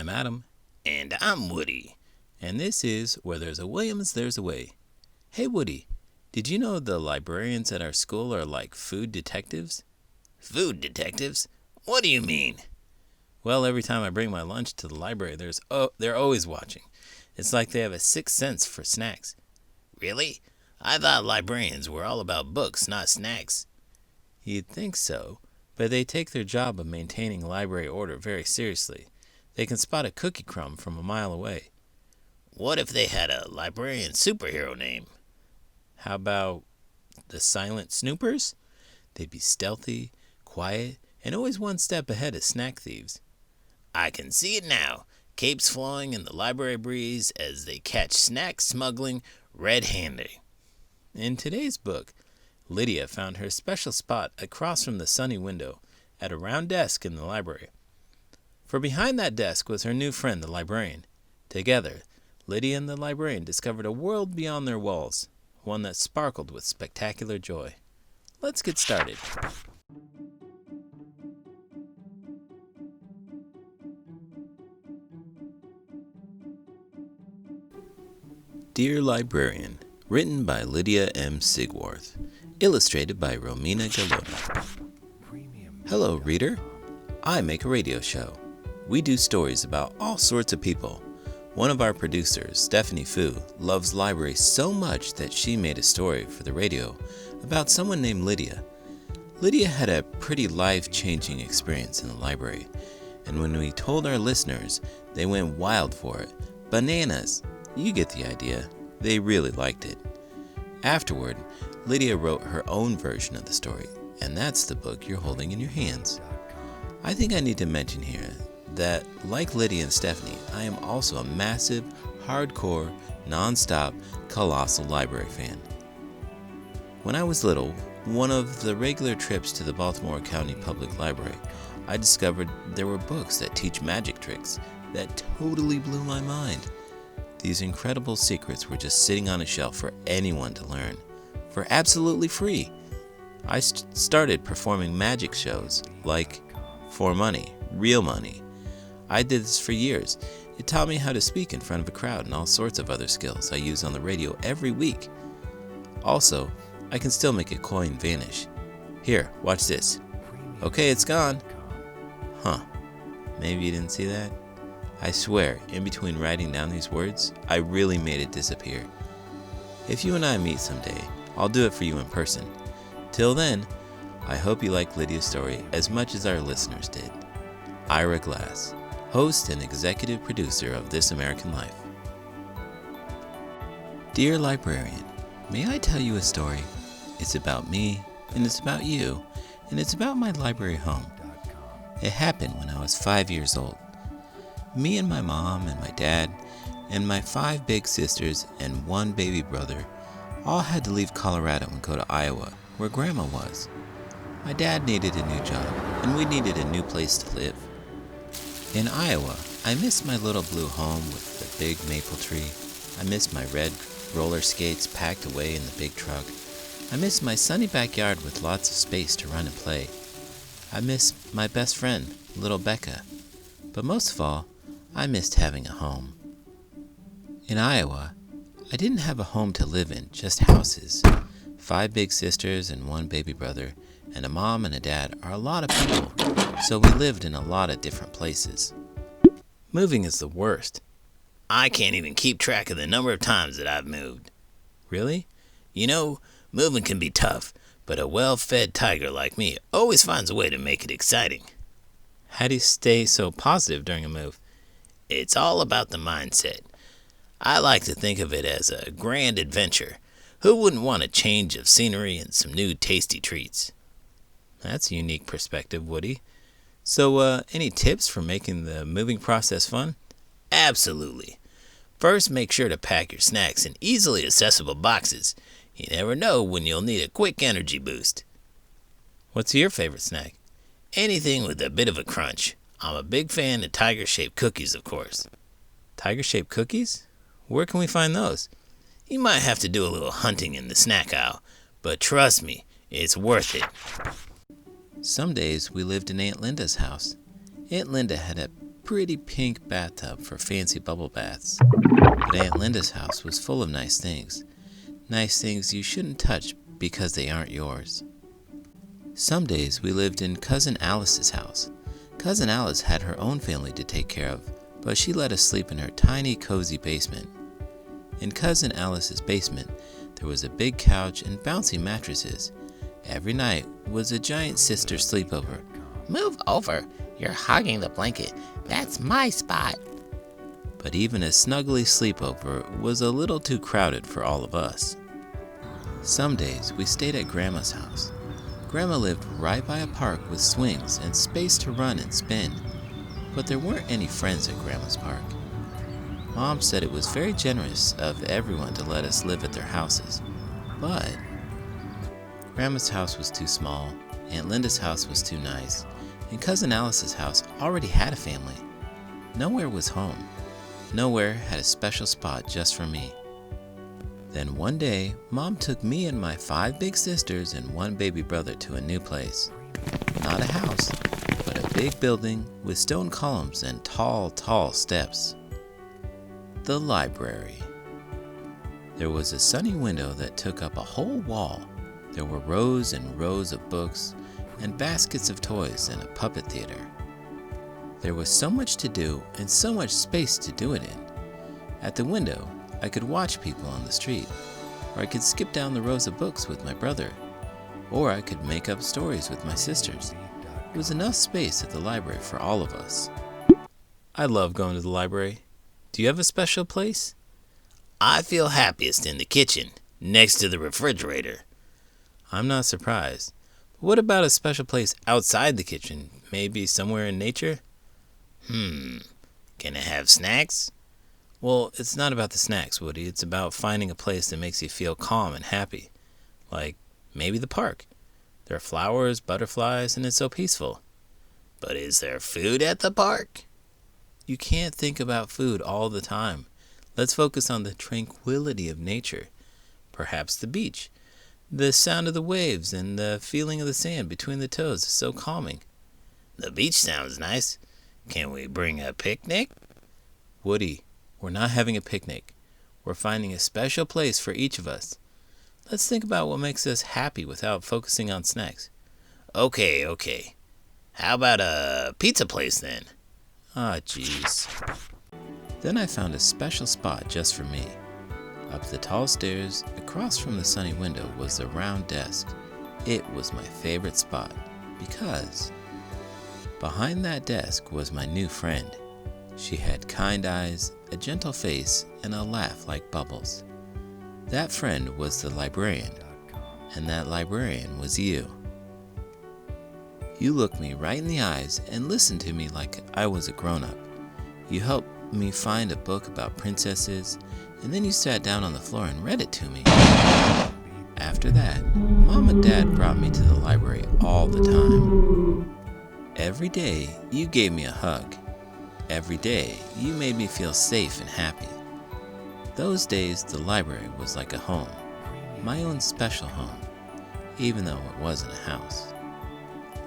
I'm Adam. And I'm Woody. And this is Where There's a Williams, There's a Way. Hey Woody, did you know the librarians at our school are like food detectives? Food detectives? What do you mean? Well, every time I bring my lunch to the library, they're always watching. It's like they have a sixth sense for snacks. Really? I thought librarians were all about books, not snacks. You'd think so, but they take their job of maintaining library order very seriously. They can spot a cookie crumb from a mile away. What if they had a librarian superhero name? How about the Silent Snoopers? They'd be stealthy, quiet, and always one step ahead of snack thieves. I can see it now. Capes flowing in the library breeze as they catch snacks smuggling red-handed. In today's book, Lydia found her special spot across from the sunny window at a round desk in the library. For behind that desk was her new friend, the librarian. Together, Lydia and the librarian discovered a world beyond their walls, one that sparkled with spectacular joy. Let's get started. Dear Librarian, written by Lydia M. Sigwarth, illustrated by Romina Galotta. Hello, reader. I make a radio show. We do stories about all sorts of people. One of our producers, Stephanie Fu, loves libraries so much that she made a story for the radio about someone named Lydia. Lydia had a pretty life-changing experience in the library, and when we told our listeners, they went wild for it. Bananas! You get the idea. They really liked it. Afterward, Lydia wrote her own version of the story, and that's the book you're holding in your hands. I think I need to mention here that, like Lydia and Stephanie, I am also a massive, hardcore, non-stop, colossal library fan. When I was little, one of the regular trips to the Baltimore County Public Library, I discovered there were books that teach magic tricks that totally blew my mind. These incredible secrets were just sitting on a shelf for anyone to learn, for absolutely free. I started performing magic shows, like For Money, Real Money. I did this for years. It taught me how to speak in front of a crowd and all sorts of other skills I use on the radio every week. Also, I can still make a coin vanish. Here, watch this. Okay, it's gone. Huh, maybe you didn't see that? I swear, in between writing down these words, I really made it disappear. If you and I meet someday, I'll do it for you in person. Till then, I hope you like Lydia's story as much as our listeners did. Ira Glass, host and executive producer of This American Life. Dear Librarian, may I tell you a story? It's about me, and it's about you, and it's about my library home. It happened when I was 5 years old. Me and my mom and my dad and my 5 big sisters and 1 baby brother all had to leave Colorado and go to Iowa, where Grandma was. My dad needed a new job, and we needed a new place to live. In Iowa, I missed my little blue home with the big maple tree. I missed my red roller skates packed away in the big truck. I missed my sunny backyard with lots of space to run and play. I missed my best friend, little Becca. But most of all, I missed having a home. In Iowa, I didn't have a home to live in, just houses. 5 big sisters and 1 baby brother, and a mom and a dad are a lot of people, so we lived in a lot of different places. Moving is the worst. I can't even keep track of the number of times that I've moved. Really? You know, moving can be tough, but a well-fed tiger like me always finds a way to make it exciting. How do you stay so positive during a move? It's all about the mindset. I like to think of it as a grand adventure. Who wouldn't want a change of scenery and some new tasty treats? That's a unique perspective, Woody. So, any tips for making the moving process fun? Absolutely. First, make sure to pack your snacks in easily accessible boxes. You never know when you'll need a quick energy boost. What's your favorite snack? Anything with a bit of a crunch. I'm a big fan of tiger-shaped cookies, of course. Tiger-shaped cookies? Where can we find those? You might have to do a little hunting in the snack aisle, but trust me, it's worth it. Some days we lived in Aunt Linda's house. Aunt Linda had a pretty pink bathtub for fancy bubble baths. But Aunt Linda's house was full of nice things you shouldn't touch because they aren't yours. Some days we lived in Cousin Alice's house. Cousin Alice had her own family to take care of, but she let us sleep in her tiny, cozy basement. In Cousin Alice's basement, there was a big couch and bouncy mattresses. Every night was a giant sister sleepover. Move over. You're hogging the blanket. That's my spot. But even a snuggly sleepover was a little too crowded for all of us. Some days we stayed at Grandma's house. Grandma lived right by a park with swings and space to run and spin, but there weren't any friends at Grandma's park. Mom said it was very generous of everyone to let us live at their houses, but Grandma's house was too small, Aunt Linda's house was too nice, and Cousin Alice's house already had a family. Nowhere was home. Nowhere had a special spot just for me. Then one day, Mom took me and my 5 big sisters and 1 baby brother to a new place. Not a house, but a big building with stone columns and tall, tall steps. The library. There was a sunny window that took up a whole wall. There were rows and rows of books and baskets of toys and a puppet theater. There was so much to do and so much space to do it in. At the window, I could watch people on the street, or I could skip down the rows of books with my brother, or I could make up stories with my sisters. There was enough space at the library for all of us. I love going to the library. Do you have a special place? I feel happiest in the kitchen, next to the refrigerator. I'm not surprised. But what about a special place outside the kitchen? Maybe somewhere in nature? Can it have snacks? Well, it's not about the snacks, Woody. It's about finding a place that makes you feel calm and happy. Like, maybe the park. There are flowers, butterflies, and it's so peaceful. But is there food at the park? You can't think about food all the time. Let's focus on the tranquility of nature. Perhaps the beach. The sound of the waves and the feeling of the sand between the toes is so calming. The beach sounds nice. Can we bring a picnic? Woody, we're not having a picnic. We're finding a special place for each of us. Let's think about what makes us happy without focusing on snacks. Okay. How about a pizza place then? Ah, jeez. Then I found a special spot just for me. Up the tall stairs, across from the sunny window, was the round desk. It was my favorite spot because behind that desk was my new friend. She had kind eyes, a gentle face, and a laugh like bubbles. That friend was the librarian, and that librarian was you. You looked me right in the eyes and listened to me like I was a grown-up. You helped me find a book about princesses, and then you sat down on the floor and read it to me. After that, Mom and Dad brought me to the library all the time. Every day, you gave me a hug. Every day, you made me feel safe and happy. Those days, the library was like a home, my own special home, even though it wasn't a house.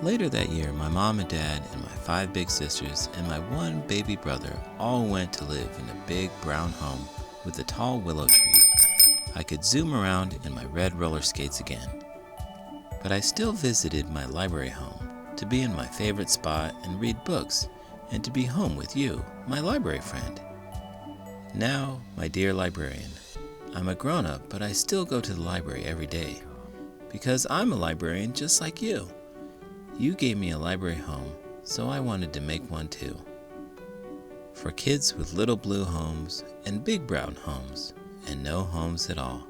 Later that year, my mom and dad and my 5 big sisters and my 1 baby brother all went to live in a big brown home with a tall willow tree. I could zoom around in my red roller skates again. But I still visited my library home to be in my favorite spot and read books, and to be home with you, my library friend. Now, my dear librarian, I'm a grown-up, but I still go to the library every day, because I'm a librarian just like you. You gave me a library home, so I wanted to make one too. For kids with little blue homes and big brown homes, and no homes at all.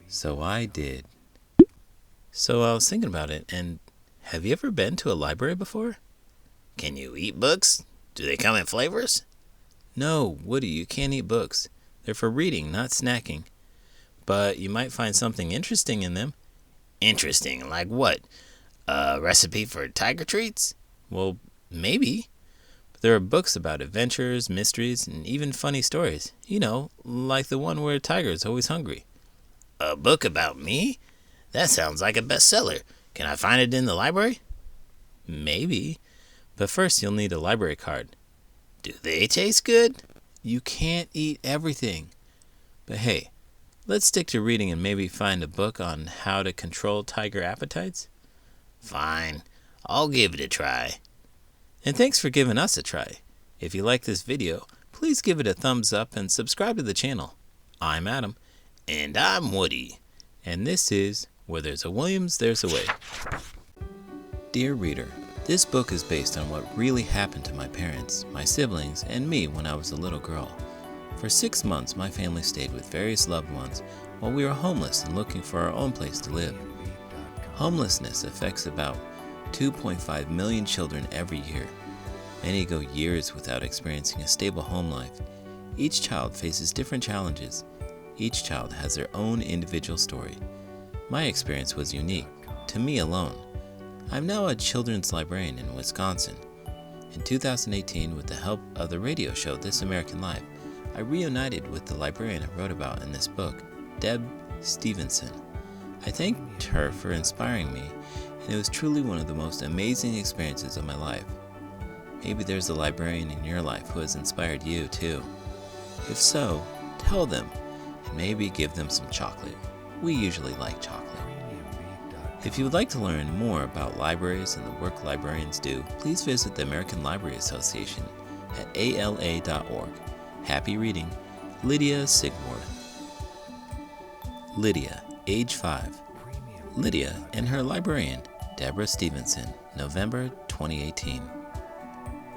So I did. So I was thinking about it, and have you ever been to a library before? Can you eat books? Do they come in flavors? No, Woody, you can't eat books. They're for reading, not snacking. But you might find something interesting in them. Interesting? Like what? A recipe for tiger treats? Well, maybe. But there are books about adventures, mysteries, and even funny stories. You know, like the one where a tiger is always hungry. A book about me? That sounds like a bestseller. Can I find it in the library? Maybe. But first you'll need a library card. Do they taste good? You can't eat everything. But hey, let's stick to reading and maybe find a book on how to control tiger appetites. Fine, I'll give it a try. And thanks for giving us a try. If you like this video, please give it a thumbs up and subscribe to the channel. I'm Adam. And I'm Woody. And this is Where There's a Williams, There's a Way. Dear reader, this book is based on what really happened to my parents, my siblings, and me when I was a little girl. For 6 months, my family stayed with various loved ones while we were homeless and looking for our own place to live. Homelessness affects about 2.5 million children every year. Many go years without experiencing a stable home life. Each child faces different challenges. Each child has their own individual story. My experience was unique, to me alone. I'm now a children's librarian in Wisconsin. In 2018, with the help of the radio show This American Life, I reunited with the librarian I wrote about in this book, Deb Stevenson. I thanked her for inspiring me, and it was truly one of the most amazing experiences of my life. Maybe there's a librarian in your life who has inspired you too. If so, tell them, and maybe give them some chocolate. We usually like chocolate. If you would like to learn more about libraries and the work librarians do, please visit the American Library Association at ala.org. Happy reading, Lydia Sigwarth. Lydia, age 5. Lydia and her librarian, Deborah Stevenson, November 2018.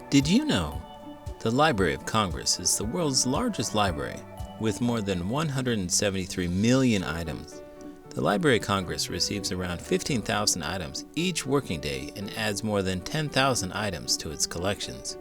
Did you know? The Library of Congress is the world's largest library, with more than 173 million items. The Library of Congress receives around 15,000 items each working day and adds more than 10,000 items to its collections.